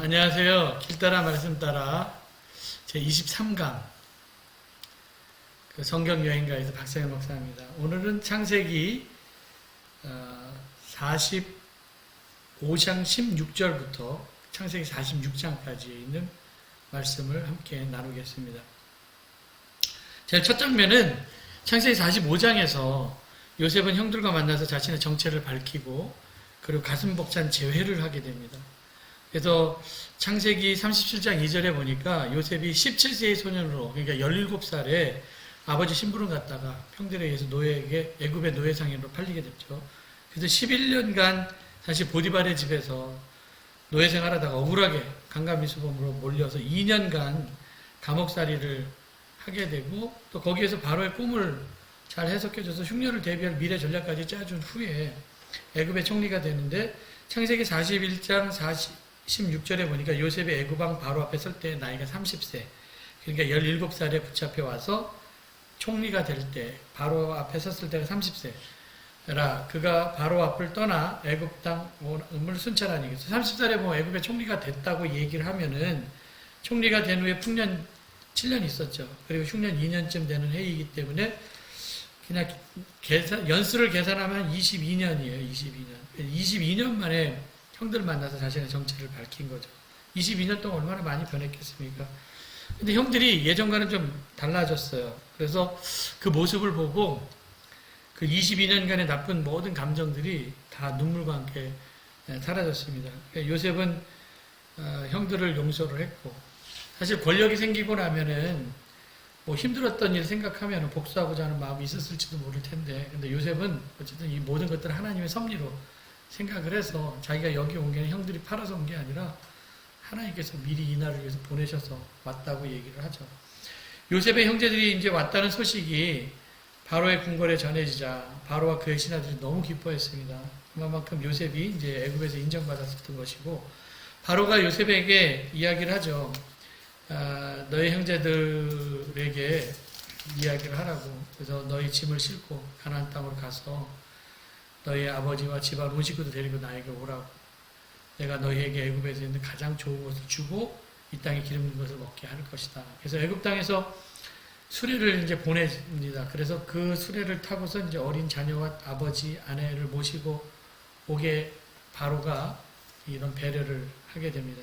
안녕하세요. 길 따라 말씀 따라 제 23강 성경 여행가에서 박상현 목사입니다. 오늘은 창세기 45장 16절부터 창세기 46장까지 있는 말씀을 함께 나누겠습니다. 제일 첫 장면은 창세기 45장에서 요셉은 형들과 만나서 자신의 정체를 밝히고 그리고 가슴 벅찬 재회를 하게 됩니다. 그래서 창세기 37장 2절에 보니까 요셉이 17세의 소년으로, 그러니까 17살에 아버지 심부름 갔다가 형들에 의해서 노예에게 애굽의 노예상인으로 팔리게 됐죠. 그래서 11년간 다시 보디발의 집에서 노예 생활하다가 억울하게 강간미수범으로 몰려서 2년간 감옥살이를 하게 되고, 또 거기에서 바로의 꿈을 잘 해석해줘서 흉년을 대비할 미래 전략까지 짜준 후에 애굽의 총리가 되는데, 창세기 41장 16절에 보니까 요셉이 애굽왕 바로 앞에 설 때 나이가 30세, 그러니까 17살에 붙잡혀 와서 총리가 될 때 바로 앞에 섰을 때가 30세라 그가 바로 앞을 떠나 애굽 땅을 순찰하니, 30살에 뭐 애굽의 총리가 됐다고 얘기를 하면은 총리가 된 후에 풍년 7년 있었죠. 그리고 흉년 2년쯤 되는 해이기 때문에 그냥 연수를 계산하면 22년이에요. 22년 만에 형들 만나서 자신의 정체를 밝힌 거죠. 22년 동안 얼마나 많이 변했겠습니까? 근데 형들이 예전과는 좀 달라졌어요. 그래서 그 모습을 보고 그 22년간의 나쁜 모든 감정들이 다 눈물과 함께 사라졌습니다. 요셉은 형들을 용서를 했고, 사실 권력이 생기고 나면은 뭐 힘들었던 일 생각하면 복수하고자 하는 마음이 있었을지도 모를 텐데, 근데 요셉은 어쨌든 이 모든 것들을 하나님의 섭리로 생각을 해서 자기가 여기 온 게 형들이 팔아서 온 게 아니라 하나님께서 미리 이 날을 위해서 보내셔서 왔다고 얘기를 하죠. 요셉의 형제들이 이제 왔다는 소식이 바로의 궁궐에 전해지자 바로와 그의 신하들이 너무 기뻐했습니다. 그만큼 요셉이 이제 애굽에서 인정받았었던 것이고, 바로가 요셉에게 이야기를 하죠. 너희 형제들에게 이야기를 하라고. 그래서 너희 짐을 싣고 가나안 땅으로 가서 너희 아버지와 집안 온 식구도 데리고 나에게 오라고. 내가 너희에게 애굽에서 있는 가장 좋은 것을 주고 이 땅에 기름진 것을 먹게 할 것이다. 그래서 애굽 땅에서 수레를 이제 보냅니다. 그래서 그 수레를 타고서 이제 어린 자녀와 아버지, 아내를 모시고 오게 바로가 이런 배려를 하게 됩니다.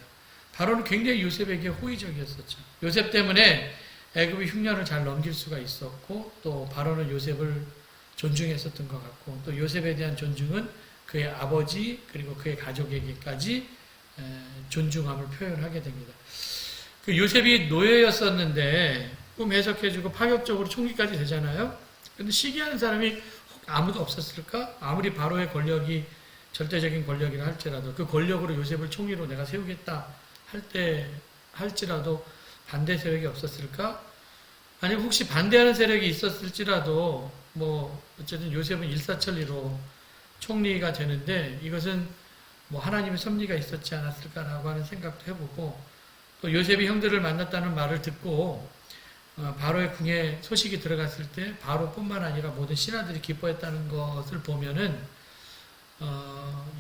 바로는 굉장히 요셉에게 호의적이었었죠. 요셉 때문에 애굽이 흉년을 잘 넘길 수가 있었고, 또 바로는 요셉을 존중했었던 것 같고, 또 요셉에 대한 존중은 그의 아버지 그리고 그의 가족에게까지 존중함을 표현하게 됩니다. 그 요셉이 노예였었는데 꿈 해석해주고 파격적으로 총리까지 되잖아요. 근데 시기하는 사람이 아무도 없었을까? 아무리 바로의 권력이 절대적인 권력이라 할지라도 그 권력으로 요셉을 총리로 내가 세우겠다 할지라도 반대 세력이 없었을까? 아니 혹시 반대하는 세력이 있었을지라도 뭐 어쨌든 요셉은 일사천리로 총리가 되는데, 이것은 뭐 하나님의 섭리가 있었지 않았을까라고 하는 생각도 해보고, 또 요셉이 형들을 만났다는 말을 듣고 바로의 궁에 소식이 들어갔을 때 바로뿐만 아니라 모든 신하들이 기뻐했다는 것을 보면은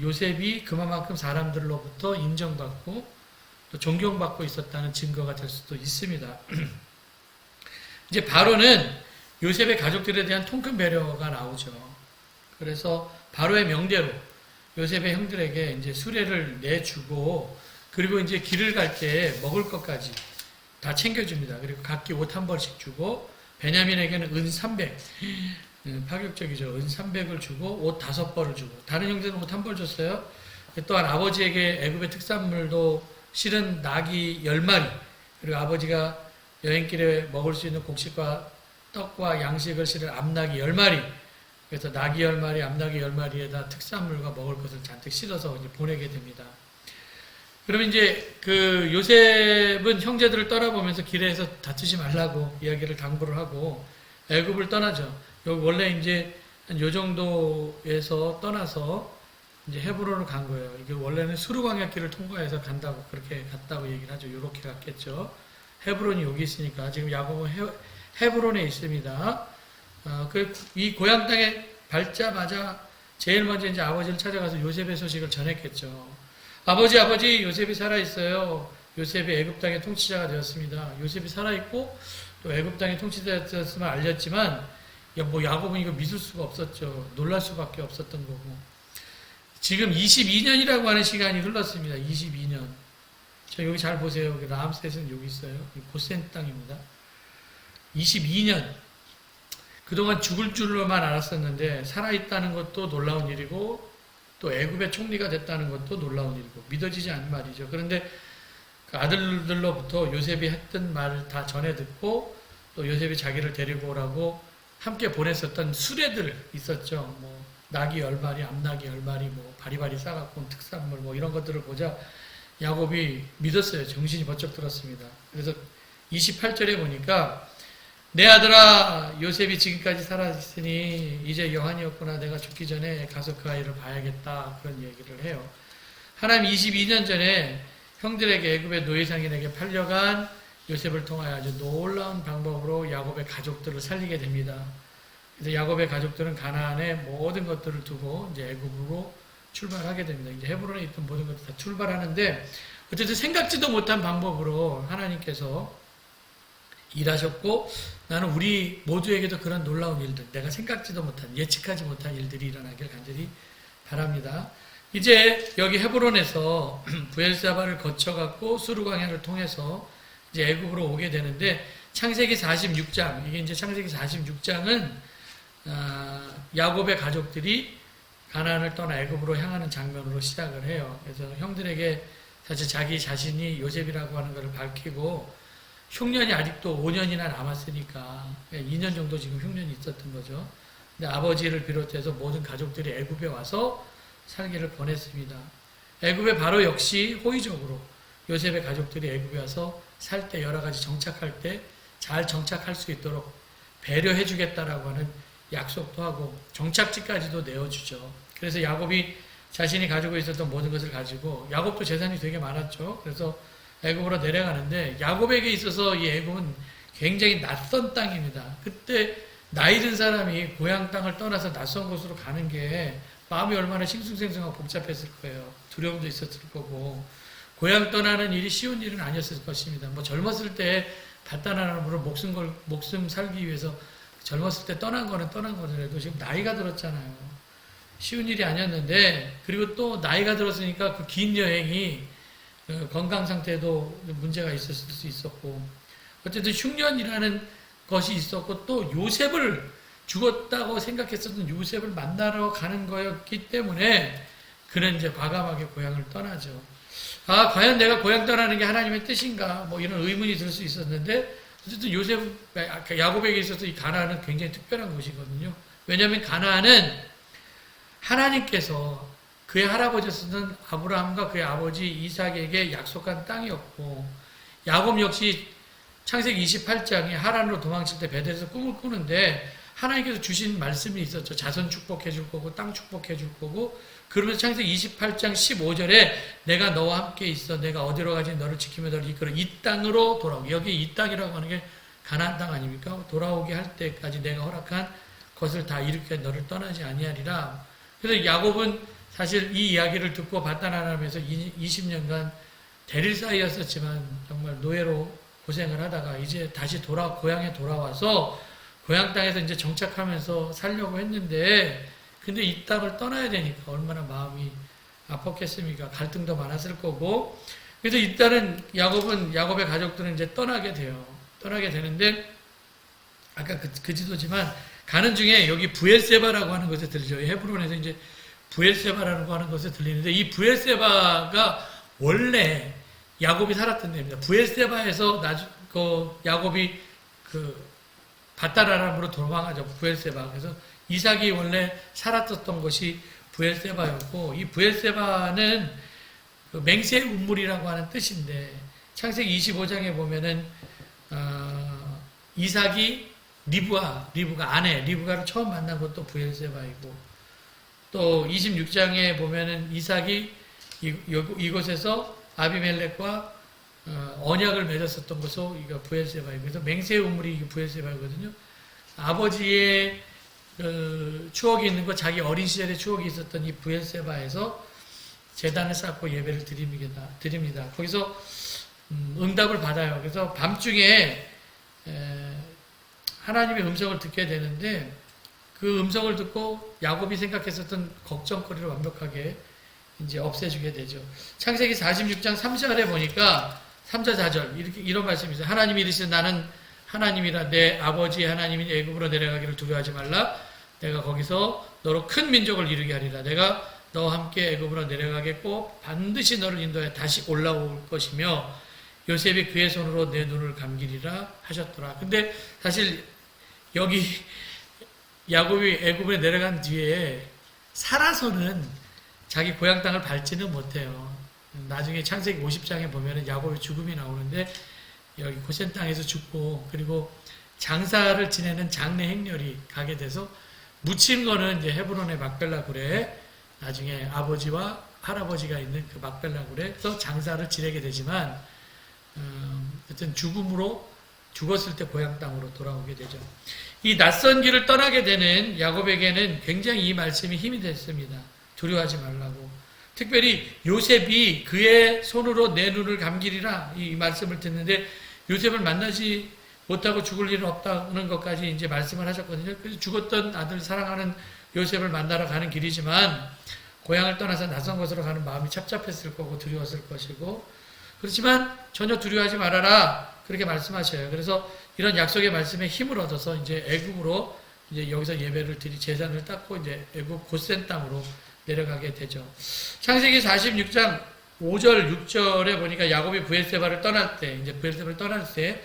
요셉이 그만큼 사람들로부터 인정받고 또 존경받고 있었다는 증거가 될 수도 있습니다. 이제 바로는 요셉의 가족들에 대한 통큰 배려가 나오죠. 그래서 바로의 명대로 요셉의 형들에게 이제 수레를 내주고, 그리고 이제 길을 갈 때 먹을 것까지 다 챙겨줍니다. 그리고 각기 옷 한 벌씩 주고, 베냐민에게는 은 300, 파격적이죠. 은 300을 주고 옷 5벌을 주고, 다른 형제는 옷 한 벌 줬어요. 또한 아버지에게 애굽의 특산물도 실은 낙이 10마리, 그리고 아버지가 여행길에 먹을 수 있는 곡식과 떡과 양식을 실은 암낙이 10마리, 그래서 낙이 10마리, 암낙이 10마리에다 특산물과 먹을 것을 잔뜩 실어서 이제 보내게 됩니다. 그러면 이제 그 요셉은 형제들을 떠나보면서 길에서 다투지 말라고 이야기를 당부를 하고 애굽을 떠나죠. 여기 원래 이제 한 요 정도에서 떠나서 이제 헤브론을 간 거예요. 이게 원래는 수르광야길을 통과해서 간다고, 그렇게 갔다고 얘기를 하죠. 요렇게 갔겠죠. 헤브론이 여기 있으니까 지금 야곱은 헤브론에 있습니다. 이 고향 땅에 밟자마자 제일 먼저 이제 아버지를 찾아가서 요셉의 소식을 전했겠죠. 아버지 요셉이 살아있어요. 요셉이 애굽 땅의 통치자가 되었습니다. 요셉이 살아있고 또 애굽 땅의 통치자가 되었음을 알렸지만 뭐 야곱은 이거 믿을 수가 없었죠. 놀랄 수밖에 없었던 거고. 지금 22년이라고 하는 시간이 흘렀습니다. 22년. 저 여기 잘 보세요. 라암셋은 여기 있어요. 고센 땅입니다. 22년. 그동안 죽을 줄로만 알았었는데 살아있다는 것도 놀라운 일이고 또 애굽의 총리가 됐다는 것도 놀라운 일이고 믿어지지 않는 말이죠. 그런데 그 아들들로부터 요셉이 했던 말을 다 전해 듣고 또 요셉이 자기를 데리고 오라고 함께 보냈었던 수레들 있었죠. 뭐 낙이 10마리, 암낙이 10마리, 뭐 바리바리 싸갖고 온 특산물 뭐 이런 것들을 보자 야곱이 믿었어요. 정신이 번쩍 들었습니다. 그래서 28절에 보니까 내 아들아 요셉이 지금까지 살아있으니 이제 여한이었구나. 내가 죽기 전에 가서 그 아이를 봐야겠다. 그런 얘기를 해요. 하나님 22년 전에 형들에게 애굽의 노예상인에게 팔려간 요셉을 통하여 아주 놀라운 방법으로 야곱의 가족들을 살리게 됩니다. 그래서 야곱의 가족들은 가나안의 모든 것들을 두고 이제 애굽으로 출발하게 됩니다. 이제 헤브론에 있던 모든 것들 다 출발하는데 어쨌든 생각지도 못한 방법으로 하나님께서 일하셨고 나는 우리 모두에게도 그런 놀라운 일들, 내가 생각지도 못한, 예측하지 못한 일들이 일어나길 간절히 바랍니다. 이제 여기 헤브론에서 브엘사바를 거쳐갖고 수르광야를 통해서 이제 애굽으로 오게 되는데 창세기 46장, 이게 이제 창세기 46장은 야곱의 가족들이 가나안을 떠나 애굽으로 향하는 장면으로 시작을 해요. 그래서 형들에게 사실 자기 자신이 요셉이라고 하는 것을 밝히고 흉년이 아직도 5년이나 남았으니까 2년 정도 지금 흉년이 있었던 거죠. 근데 아버지를 비롯해서 모든 가족들이 애굽에 와서 살기를 권했습니다. 애굽에 바로 역시 호의적으로 요셉의 가족들이 애굽에 와서 살 때 여러 가지 정착할 때 잘 정착할 수 있도록 배려해 주겠다라고 하는 약속도 하고 정착지까지도 내어주죠. 그래서 야곱이 자신이 가지고 있었던 모든 것을 가지고 야곱도 재산이 되게 많았죠. 그래서 애굽으로 내려가는데 야곱에게 있어서 이 애굽은 굉장히 낯선 땅입니다. 그때 나이 든 사람이 고향 땅을 떠나서 낯선 곳으로 가는 게 마음이 얼마나 싱숭생숭하고 복잡했을 거예요. 두려움도 있었을 거고 고향 떠나는 일이 쉬운 일은 아니었을 것입니다. 뭐 젊었을 때 발단하는 목숨 살기 위해서 젊었을 때 떠난 거는 떠난 거더라도 지금 나이가 들었잖아요. 쉬운 일이 아니었는데 그리고 또 나이가 들었으니까 그 긴 여행이 건강 상태에도 문제가 있었을 수 있었고 어쨌든 흉년이라는 것이 있었고 또 요셉을 죽었다고 생각했었던 요셉을 만나러 가는 거였기 때문에 그는 이제 과감하게 고향을 떠나죠. 아, 과연 내가 고향 떠나는 게 하나님의 뜻인가? 뭐 이런 의문이 들 수 있었는데 어쨌든 야곱에게 있어서 이 가나안은 굉장히 특별한 곳이거든요. 왜냐하면 가나안은 하나님께서 그의 할아버지였던 아브라함과 그의 아버지 이삭에게 약속한 땅이었고 야곱 역시 창세기 28장에 하란으로 도망칠 때 베델에서 꿈을 꾸는데 하나님께서 주신 말씀이 있었죠. 자손 축복해 줄 거고 땅 축복해 줄 거고 그러면서 창세기 28장 15절에 내가 너와 함께 있어 내가 어디로 가지 너를 지키며 너를 이끌어 이 땅으로 돌아오게. 여기 이 땅이라고 하는 게 가나안 땅 아닙니까? 돌아오게 할 때까지 내가 허락한 것을 다 이루게 너를 떠나지 아니하리라. 그래서 야곱은 사실 이 이야기를 듣고 발단하면서 20년간 대릴 사이였었지만 정말 노예로 고생을 하다가 이제 다시 고향에 돌아와서 고향 땅에서 이제 정착하면서 살려고 했는데 근데 이 땅을 떠나야 되니까 얼마나 마음이 아팠겠습니까? 갈등도 많았을 거고 그래서 일단은 야곱의 가족들은 이제 떠나게 돼요. 떠나게 되는데 아까 그 지도지만 가는 중에 여기 부엘세바라고 하는 것에 들리죠. 헤브론에서 이제 부엘세바라고 하는 것에 들리는데 이 부엘세바가 원래 야곱이 살았던 데입니다. 부엘세바에서 야곱이 바다라람으로 도망하죠. 부엘세바. 그래서 이삭이 원래 살았었던 곳이 부엘세바였고 이 부엘세바는 맹세 운물이라고 하는 뜻인데 창세기 25장에 보면은 이삭이 리브가 아내 리브가를 처음 만난 것도 부엘세바이고 또 26장에 보면은 이삭이 이곳에서 아비멜렉과 언약을 맺었었던 것도 이거 부엘세바이고 그래서 맹세 우물이 부엘세바이거든요. 아버지의 추억이 있는 거 자기 어린 시절의 추억이 있었던 이 부엘세바에서 제단을 쌓고 예배를 드립니다. 거기서 응답을 받아요. 그래서 밤중에 하나님의 음성을 듣게 되는데 그 음성을 듣고 야곱이 생각했었던 걱정거리를 완벽하게 이제 없애주게 되죠. 창세기 46장 3절에 보니까 3절 4절 이런 말씀이 있어요. 하나님이 이르시되 나는 하나님이라 내 아버지 하나님이 애굽으로 내려가기를 두려워하지 말라. 내가 거기서 너로 큰 민족을 이루게 하리라. 내가 너와 함께 애굽으로 내려가겠고 반드시 너를 인도해 다시 올라올 것이며 요셉이 그의 손으로 내 눈을 감기리라 하셨더라. 근데 사실 여기 야곱이 애굽에 내려간 뒤에 살아서는 자기 고향 땅을 밟지는 못해요. 나중에 창세기 50장에 보면은 야곱의 죽음이 나오는데 여기 고센 땅에서 죽고 그리고 장사를 지내는 장래 행렬이 가게 돼서 묻힌 거는 이제 헤브론의 막벨라 굴에 나중에 아버지와 할아버지가 있는 그 막벨라 굴에서 장사를 지내게 되지만 하여튼 죽었을 때 고향 땅으로 돌아오게 되죠. 이 낯선 길을 떠나게 되는 야곱에게는 굉장히 이 말씀이 힘이 됐습니다. 두려워하지 말라고. 특별히 요셉이 그의 손으로 내 눈을 감기리라 이 말씀을 듣는데 요셉을 만나지 못하고 죽을 일은 없다는 것까지 이제 말씀을 하셨거든요. 그래서 죽었던 아들 사랑하는 요셉을 만나러 가는 길이지만 고향을 떠나서 낯선 곳으로 가는 마음이 착잡했을 거고 두려웠을 것이고 그렇지만 전혀 두려워하지 말아라 그렇게 말씀하셔요. 그래서 이런 약속의 말씀에 힘을 얻어서 이제 애굽으로 이제 여기서 예배를 드리 제단을 닦고 이제 애굽 고센 땅으로 내려가게 되죠. 창세기 46장 5절 6절에 보니까 야곱이 브엘세바를 떠날 때 이제 브엘세바를 떠날 때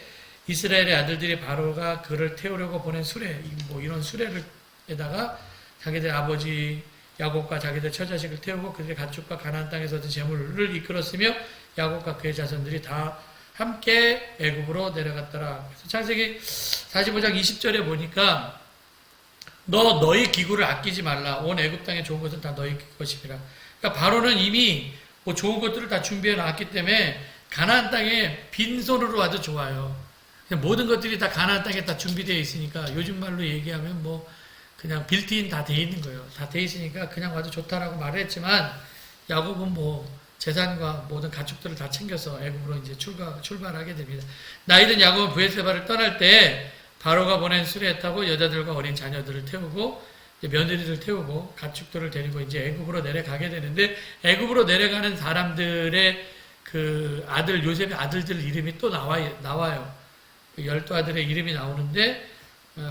이스라엘의 아들들이 바로가 그를 태우려고 보낸 수레 뭐 이런 수레를에다가 자기들 아버지 야곱과 자기들 처자식을 태우고 그들의 가축과 가나안 땅에서 얻은 재물을 이끌었으며 야곱과 그의 자손들이 다 함께 애굽으로 내려갔더라. 그래서 창세기 45장 20절에 보니까 너희 기구를 아끼지 말라. 온 애굽 땅의 좋은 것은 다 너희 것이니라. 그러니까 바로는 이미 뭐 좋은 것들을 다 준비해 놨기 때문에 가나안 땅에 빈손으로 와도 좋아요. 모든 것들이 다 가나안 땅에 다 준비되어 있으니까 요즘 말로 얘기하면 뭐 그냥 빌트인 다 돼 있는 거예요. 다 돼 있으니까 그냥 와도 좋다라고 말을 했지만 야곱은 뭐 재산과 모든 가축들을 다 챙겨서 애굽으로 이제 출발하게 됩니다. 나이든 야곱은 브엘세바를 떠날 때 바로가 보낸 수레에 타고 여자들과 어린 자녀들을 태우고 며느리를 태우고 가축들을 데리고 이제 애굽으로 내려가게 되는데 애굽으로 내려가는 사람들의 그 아들 요셉의 아들들 이름이 또 나와요. 12아들의 이름이 나오는데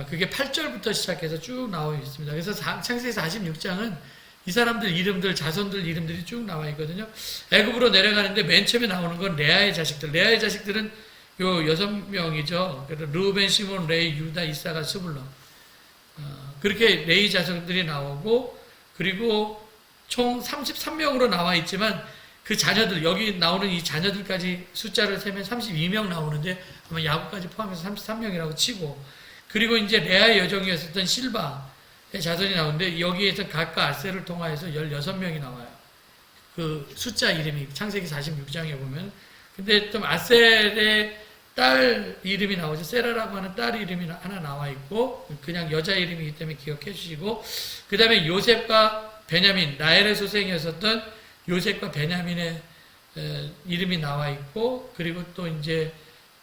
그게 8절부터 시작해서 쭉 나와 있습니다. 그래서 창세기 46장은 이 사람들 이름들, 자손들 이름들이 쭉 나와 있거든요. 애굽으로 내려가는데 맨 처음에 나오는 건 레아의 자식들. 레아의 자식들은 요 6명이죠. 르우벤, 시몬, 레이, 유다, 이사가, 스불론. 그렇게 레이 자손들이 나오고 그리고 총 33명으로 나와 있지만 그 자녀들, 여기 나오는 이 자녀들까지 숫자를 세면 32명 나오는데 아마 야곱까지 포함해서 33명이라고 치고 그리고 이제 레아의 여종이었었던 실바의 자손이 나오는데 여기에서 각각 아셀을 통하여서 16명이 나와요. 그 숫자 이름이 창세기 46장에 보면 근데 좀 아셀의 딸 이름이 나오죠. 세라라고 하는 딸 이름이 하나 나와 있고 그냥 여자 이름이기 때문에 기억해 주시고 그 다음에 요셉과 베냐민, 라헬의 소생이었었던 요셉과 베냐민의 이름이 나와 있고 그리고 또 이제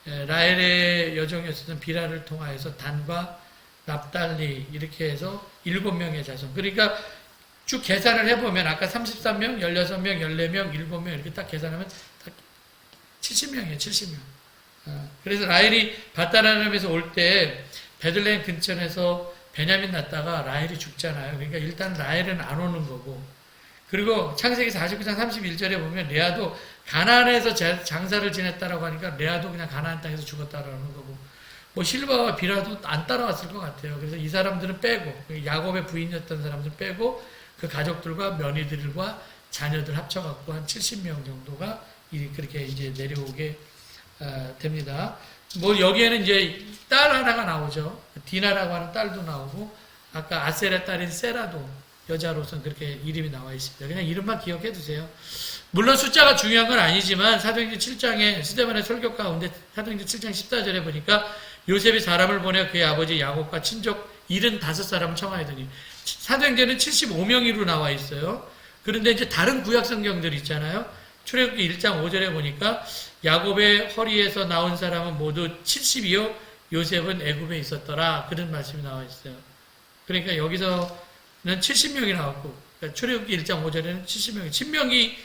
라헬의 여종이었었던 비라를 통하여서 단과 납달리 이렇게 해서 7명의 자손. 그러니까 쭉 계산을 해보면 아까 33명, 16명, 14명, 7명 이렇게 딱 계산하면 딱 70명이에요. 70명. 그래서 라헬이 바다라람에서 올 때 베들레헴 근처에서 베냐민 낳다가 라헬이 죽잖아요. 그러니까 일단 라헬은 안 오는 거고 그리고 창세기 49장 31절에 보면 레아도 가나안에서 장사를 지냈다라고 하니까 레아도 그냥 가나안 땅에서 죽었다라는 거고 뭐 실바와 비라도 안 따라왔을 것 같아요. 그래서 이 사람들은 빼고 야곱의 부인이었던 사람들 빼고 그 가족들과 며느리들과 자녀들 합쳐갖고 한 70명 정도가 그렇게 이제 내려오게 됩니다. 뭐 여기에는 이제 딸 하나가 나오죠. 디나라고 하는 딸도 나오고 아까 아셀의 딸인 세라도 여자로서는 그렇게 이름이 나와 있습니다. 그냥 이름만 기억해 두세요. 물론 숫자가 중요한 건 아니지만 사도행전 7장에 스데반의 설교 가운데 사도행전 7장 14절에 보니까 요셉이 사람을 보내 그의 아버지 야곱과 친족 75사람을 청하더니 사도행전은 75명으로 나와 있어요. 그런데 이제 다른 구약 성경들 있잖아요. 출애굽기 1장 5절에 보니까 야곱의 허리에서 나온 사람은 모두 70이요 요셉은 애굽에 있었더라. 그런 말씀이 나와 있어요. 그러니까 여기서는 70명이 나왔고 그러니까 출애굽기 1장 5절에는 70명이 신명기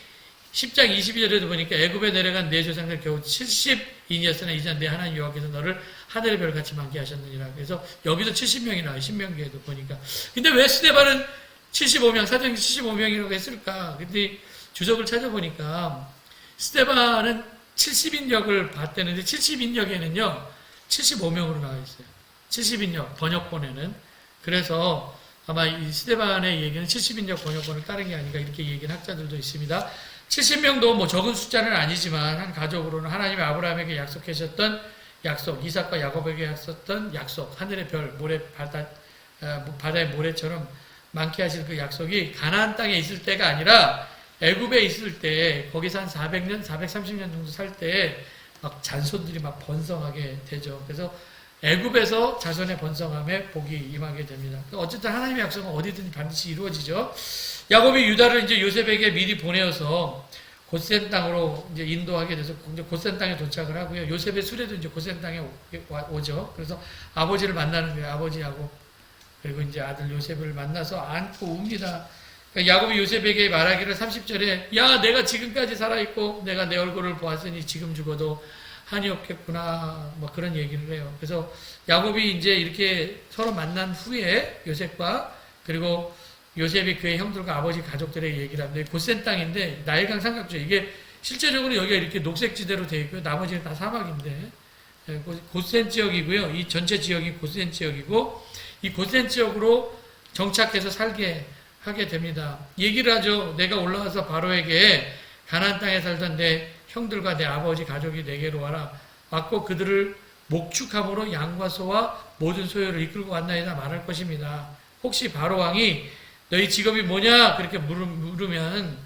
10장 22절에도 보니까 애굽에 내려간 내 조상들 겨우 70인이었으나 이제 내 하나님 여호와께서 너를 하늘의 별같이 많게 하셨느니라. 그래서 여기도 70명이 나와요. 신명기에도 보니까. 근데 왜 스데반은 75명, 사도행전 75명이라고 했을까? 근데 주석을 찾아보니까 스데반은 70인역을 봤다는데 70인역에는요 75명으로 나와 있어요. 70인역 번역본에는. 그래서 아마 이 스데반의 얘기는 70인역 번역본을 따른 게 아닌가 이렇게 얘기하는 학자들도 있습니다. 70명도 뭐 적은 숫자는 아니지만 한 가족으로는 하나님이 아브라함에게 약속하셨던 약속, 이삭과 야곱에게 약속했던 약속, 하늘의 별, 바다의 모래처럼 많게 하실 그 약속이 가나안 땅에 있을 때가 아니라 애굽에 있을 때 거기서 한 400년, 430년 정도 살 때 막 자손들이 막 번성하게 되죠. 그래서 애굽에서 자손의 번성함에 복이 임하게 됩니다. 어쨌든 하나님의 약속은 어디든지 반드시 이루어지죠. 야곱이 유다를 이제 요셉에게 미리 보내어서 고센 땅으로 이제 인도하게 돼서 이제 고센 땅에 도착을 하고요. 요셉의 수레도 이제 고센 땅에 오죠. 그래서 아버지를 만나는 거예요. 아버지 야곱. 그리고 이제 아들 요셉을 만나서 안고 웁니다. 그러니까 야곱이 요셉에게 말하기를 30절에 야 내가 지금까지 살아있고 내가 내 얼굴을 보았으니 지금 죽어도 한이 없겠구나 뭐 그런 얘기를 해요. 그래서 야곱이 이제 이렇게 서로 만난 후에 요셉과 그리고 요셉이 그의 형들과 아버지 가족들에게 얘기를 합니다. 고센 땅인데 나일강 삼각주 이게 실제적으로 여기가 이렇게 녹색지대로 되어 있고요. 나머지는 다 사막인데 고센 지역이고요. 이 전체 지역이 고센 지역이고 이 고센 지역으로 정착해서 살게 하게 됩니다. 얘기를 하죠. 내가 올라와서 바로에게 가나안 땅에 살던 내 형들과 내 아버지 가족이 내게로 와라. 왔고 그들을 목축함으로 양과 소와 모든 소유를 이끌고 왔나이다 말할 것입니다. 혹시 바로 왕이 너희 직업이 뭐냐? 그렇게 물으면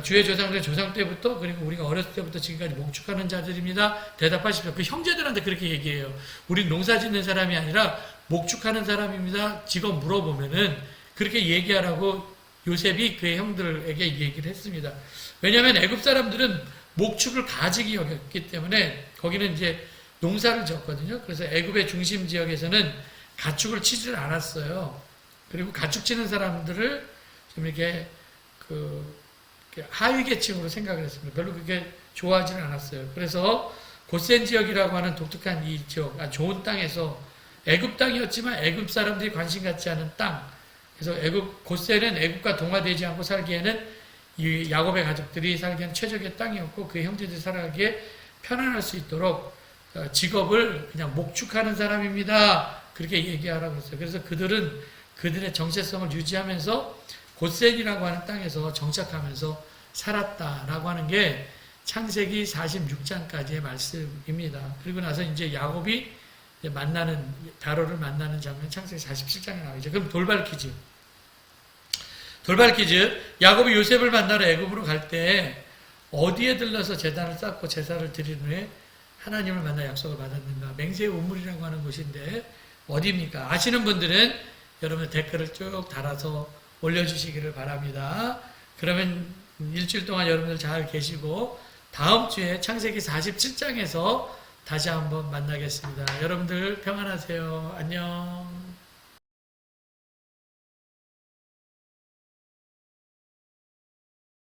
주의 조상들 조상 때부터 그리고 우리가 어렸을 때부터 지금까지 목축하는 자들입니다. 대답하십시오. 그 형제들한테 그렇게 얘기해요. 우린 농사 짓는 사람이 아니라 목축하는 사람입니다. 직업 물어보면은 그렇게 얘기하라고 요셉이 그의 형들에게 얘기를 했습니다. 왜냐하면 애굽 사람들은 목축을 가직이 여겼기 때문에 거기는 이제 농사를 지었거든요. 그래서 애굽의 중심 지역에서는 가축을 치지를 않았어요. 그리고 가축 치는 사람들을 좀 이렇게 하위 계층으로 생각을 했습니다. 별로 그렇게 좋아하지는 않았어요. 그래서 고센 지역이라고 하는 독특한 이 지역, 좋은 땅에서 애굽 땅이었지만 애굽 사람들이 관심 갖지 않은 땅. 그래서 고센은 애굽과 동화되지 않고 살기에는 이 야곱의 가족들이 살기에는 최적의 땅이었고 그 형제들이 살아가기에 편안할 수 있도록 직업을 그냥 목축하는 사람입니다. 그렇게 얘기하라고 했어요. 그래서 그들은 그들의 정체성을 유지하면서 고센이라고 하는 땅에서 정착하면서 살았다라고 하는 게 창세기 46장까지의 말씀입니다. 그리고 나서 이제 야곱이 바로를 만나는 장면 창세기 47장에 나오죠. 그럼 돌발 퀴즈. 야곱이 요셉을 만나러 애굽으로 갈 때 어디에 들러서 제단을 쌓고 제사를 드린 후에 하나님을 만나 약속을 받았는가? 맹세의 우물이라고 하는 곳인데 어디입니까? 아시는 분들은 여러분 댓글을 쭉 달아서 올려주시기를 바랍니다. 그러면 일주일 동안 여러분들 잘 계시고 다음 주에 창세기 47장에서 다시 한번 만나겠습니다. 여러분들 평안하세요. 안녕.